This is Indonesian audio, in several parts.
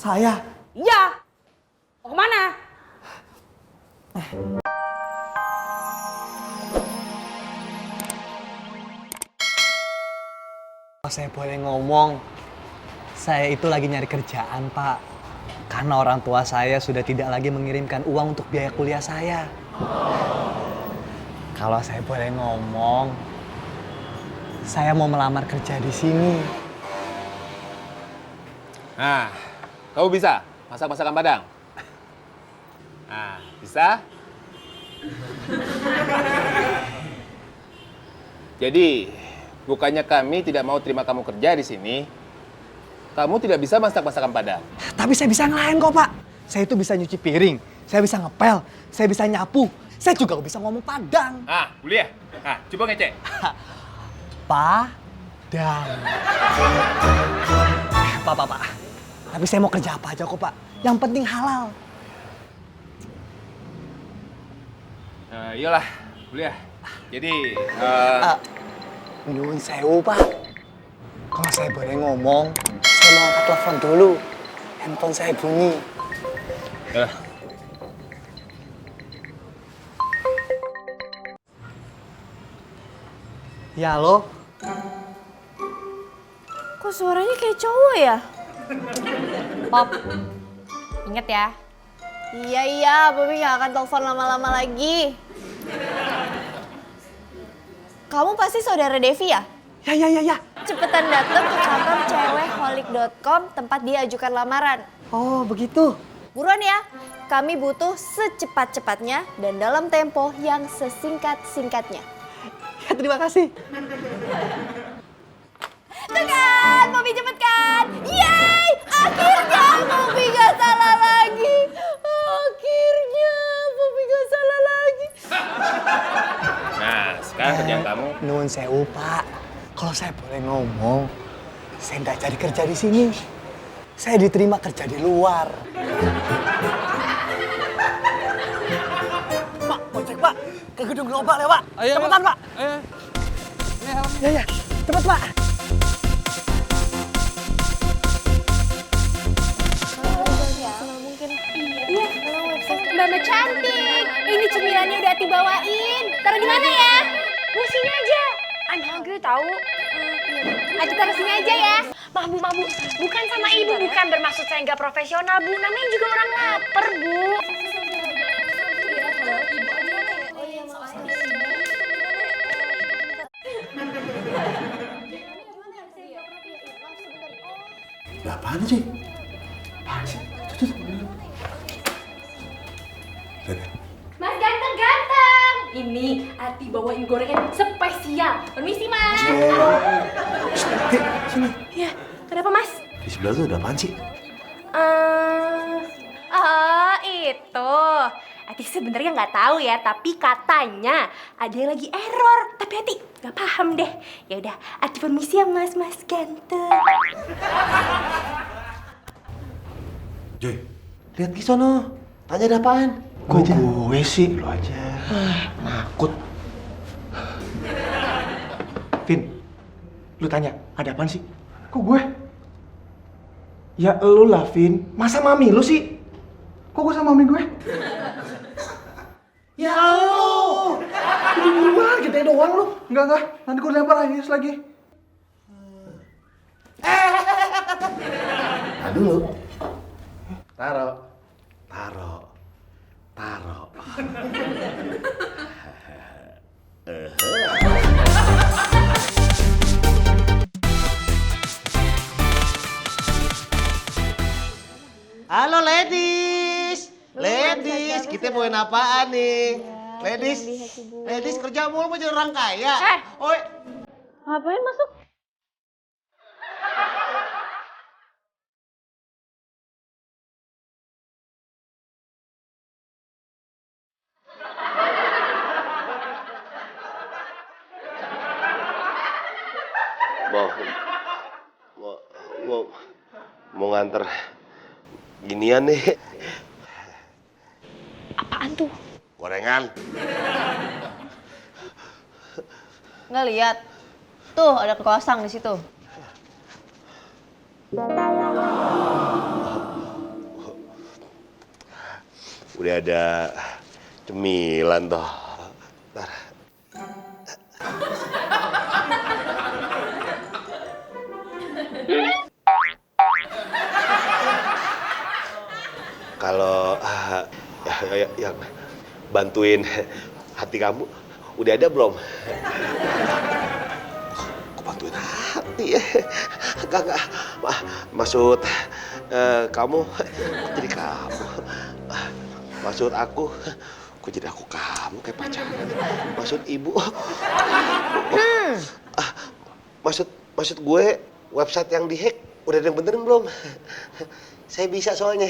Saya? Iya. Mau kemana? Kalau saya boleh ngomong, saya itu lagi nyari kerjaan, Pak. Karena orang tua saya sudah tidak lagi mengirimkan uang untuk biaya kuliah saya. Kalau saya boleh ngomong, saya mau melamar kerja di sini. Nah, kamu bisa masak masakan Padang? Nah, bisa? Jadi, bukannya kami tidak mau terima kamu kerja di sini, kamu tidak bisa masak masakan Padang. Tapi saya bisa ngelayan kok, Pak. Saya itu bisa nyuci piring, saya bisa ngepel, saya bisa nyapu, saya juga bisa ngomong Padang. Ah, boleh ya? Nah, coba ngecek. Padang. Pak. Tapi saya mau kerja apa aja kok, Pak. Yang penting halal. Iyalah, boleh ya. Jadi, Nyuwun sewu, Pak. Kalau saya boleh ngomong, saya mau angkat telepon dulu. Handphone saya bunyi. ya. Ya, halo? Kok suaranya kayak cowok ya? Pop, inget ya. Iya, Bobi gak akan telepon lama-lama lagi. Kamu pasti saudara Devi ya? Ya. Cepetan datang ke kantor cewekholik.com tempat dia ajukan lamaran. Oh, begitu. Buruan ya, kami butuh secepat-cepatnya dan dalam tempo yang sesingkat-singkatnya. Ya, terima kasih. Tuh kan, Bobi cepet kan? Yeay, akhirnya Bobi gak salah lagi. Akhirnya Bobi gak salah lagi. Nah, sekarang kerjaan kamu. Nyuwun sewu, Pak. Kalau saya boleh ngomong, saya nggak cari kerja di sini. Saya diterima kerja di luar. Pak, ojek, Pak. Ke gedung global ya, Pak. Cepetan, Pak. Ayo. Ini helmnya. Ya, cepet, Pak. Mbak cantik, ini cemilannya udah Ati bawain. Taruh di mana ya? Sini aja. I'm hungry tahu. Ati taruh sini aja ya. Bu, bukan sama ibu, bukan bermaksud saya nggak profesional, Bu. Namanya juga orang lapar, Bu. Apaan sih? Tuh. Mas ganteng-ganteng. Ini Ati bawain gorengan spesial. Permisi, Mas. Sini. Ya, kenapa, Mas? Di sebelah tuh ada apaan sih? Itu. Ati sebenarnya nggak tahu ya, tapi katanya ada yang lagi error. Tapi Ati nggak paham deh. Ya udah, Ati permisi ya, Mas ganteng. Joy, lihat ke sono. Tanya ada apaan? Gue sih, lo aja. Nakut. Vin, lu tanya, ada apaan sih? Kok gue? Ya lu lah, Vin. Masa mami lu sih? Kok gue sama mami gue? Ya lu! Buru-buruan, kita doang lu. Enggak. Nanti gue lempar Ais lagi. Nah dulu. Taro. Halo ladies, kita bawain apaan nih? Ladies kerja mulu mau jadi orang kaya. Oi, Ngapain masuk? mau nganter ginian nih. Apaan tuh? Gorengan. Nggak lihat. Tuh, ada kosong di situ. Udah ada cemilan toh. Ntar. Kalau yang bantuin hati kamu udah ada belum? Kok bantuin hati ya? Enggak. Maksud kamu jadi kamu. Maksud aku kok jadi aku kamu kayak pacaran. Maksud ibu. Maksud gue website yang dihack udah ada yang benerin belum? Saya bisa soalnya.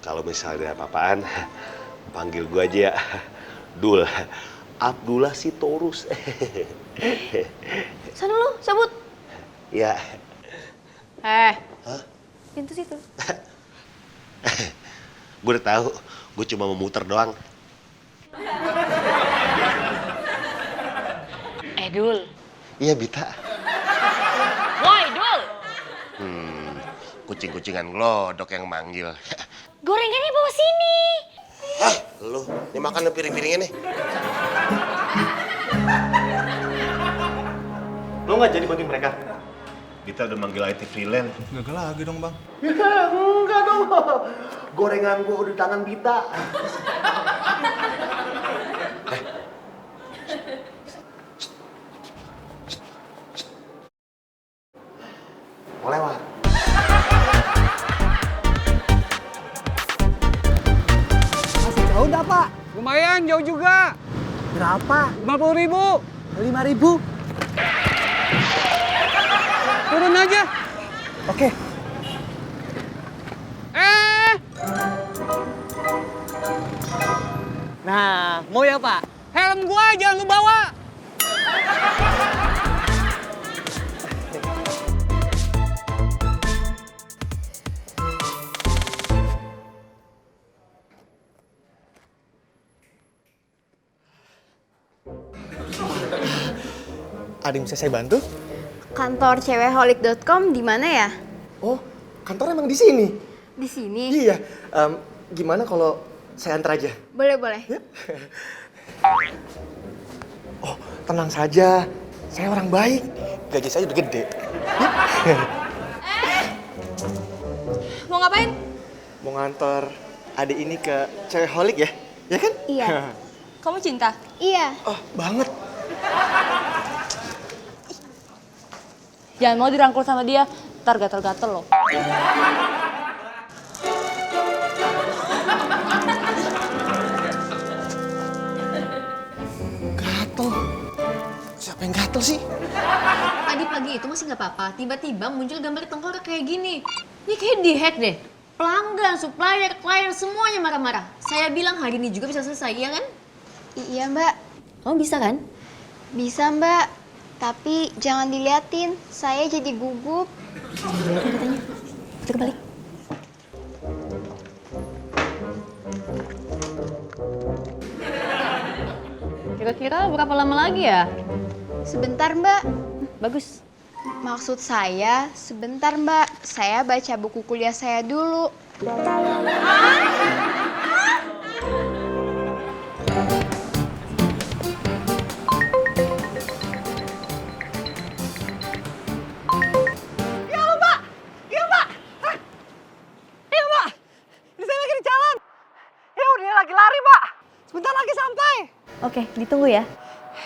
Kalau misalnya ada apa-apaan, panggil gue aja ya. Dul. Abdullah Sitorus. Sana lu, cabut. Ya. Hah? Pintu situ. Gue udah tahu, gue cuma mau muter doang. Dul. Iya, Bita. Woi, Dul. Kucing-kucingan glodok yang manggil. Gorengannya bawa sini. Hah, lu, ini makan piring-piringnya nih. Lo nggak jadi bantuin mereka? Bita udah manggil IT freelance. Gagal lagi dong, Bang. Ya, enggak dong. Gorengan gua udah di tangan Bita. Mau lewat. Masih jauh dah, Pak. Lumayan, jauh juga. Berapa? 50.000. 5.000. Turun aja. Oke. Nah, mau ya, Pak? Helm gua jangan lu bawa. Ada yang bisa saya bantu? Kantor cewekholik.com di mana ya? Oh, kantor emang di sini. Di sini. Iya. Gimana kalau saya antar aja? Boleh, boleh. Oh, tenang saja. Saya orang baik. Gaji saya udah gede. Mau ngapain? Mau ngantor adik ini ke cewek holik ya? Ya kan? Iya. Kamu cinta? Iya. Oh, banget. Jangan mau dirangkul sama dia, ntar gatel-gatel loh. Gatel. Siapa yang gatel sih? Tadi pagi itu masih nggak apa-apa, tiba-tiba muncul gambar tengkorak kayak gini. Ini kayak di-hack deh. Pelanggan, supplier, klien, semuanya marah-marah. Saya bilang hari ini juga bisa selesai, iya kan? Iya, Mbak. Kamu bisa kan? Bisa, Mbak. Tapi jangan diliatin, saya jadi gugup. Kita balik. Kira-kira berapa lama lagi ya? Sebentar, Mbak. Bagus. Maksud saya, sebentar, Mbak. Saya baca buku kuliah saya dulu. Oke, ditunggu ya.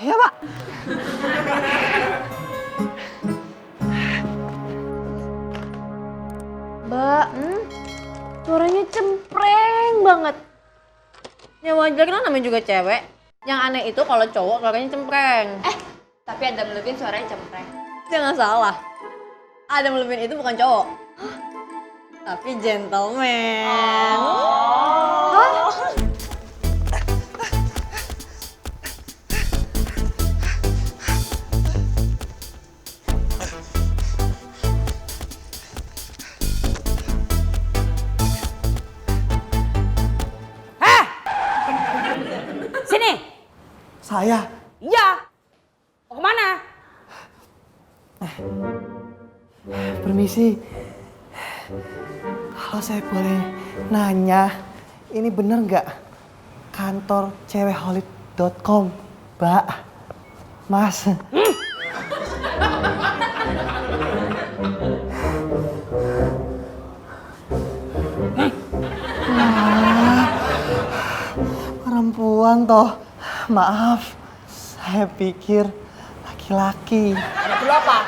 Iya, Pak. Mbak, suaranya cempreng banget. Ya wajar lah, namanya juga cewek. Yang aneh itu kalau cowok suaranya cempreng. Tapi Adam Levine suaranya cempreng. Jangan salah. Adam Levine itu bukan cowok. Tapi gentleman. Hah? Saya? Iya. Mau kemana? Permisi. Kalau saya boleh nanya, ini bener nggak kantor cewekholik.com, Mbak? Mas? Perempuan toh. Maaf, saya pikir laki-laki. Ada perlu apa?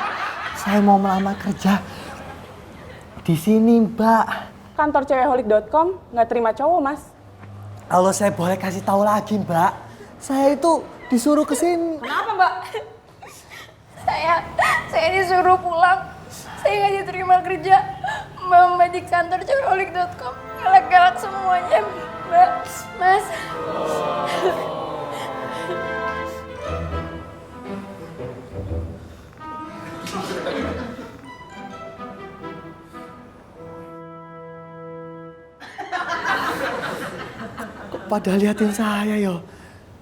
Saya mau melamar kerja di sini, Mbak. Kantor cewekholik.com nggak terima cowok, Mas. Kalau saya boleh kasih tahu lagi, Mbak. Saya itu disuruh ke sini. Kenapa, Mbak? Saya disuruh pulang. Saya nggak diterima kerja. Mbak di kantor cewekholik.com galak-galak semuanya, Mbak. Mas. Kok pada liatin saya, yo?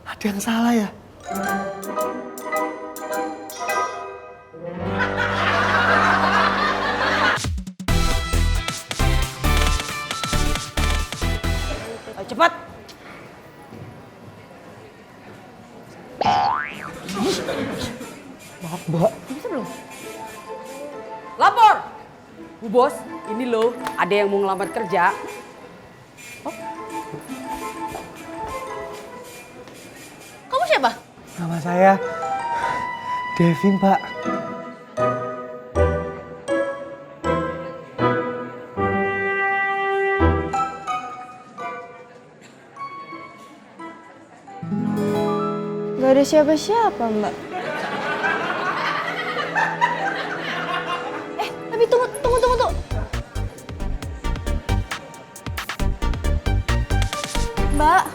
Ada yang salah ya? Ayo cepat. Maaf, Mbak. Bisa belum? Lapor. Bu Bos, ini loh, ada yang mau ngelamar kerja. Kamu siapa? Nama saya Devi, Mbak. Gak ada siapa-siapa, Mbak. Tapi tunggu. Mbak,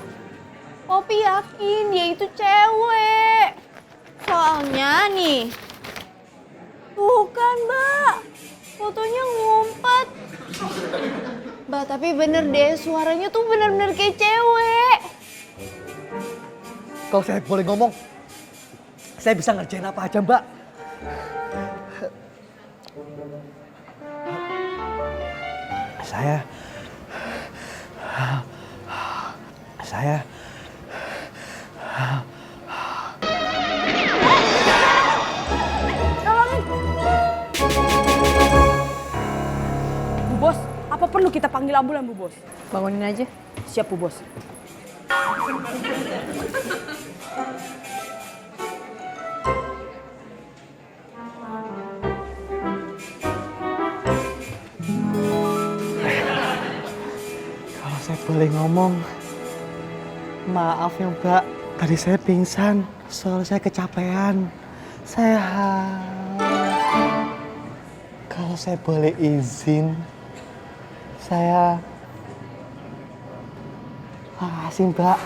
Poppy yakin dia itu cewek. Soalnya nih, tuh kan, Mbak, fotonya ngumpet. Mbak, tapi bener deh, suaranya tuh bener-bener kayak cewek. Kalau saya boleh ngomong, saya bisa ngerjain apa aja, Mbak. Saya Bu Bos, apa perlu kita panggil ambulan, Bu Bos? Bangunin aja. Siap, Bu Bos. Kalau saya boleh ngomong, maaf ya, Mbak. Tadi saya pingsan, soalnya saya kecapean. Kalau saya boleh izin, makasih, Mbak.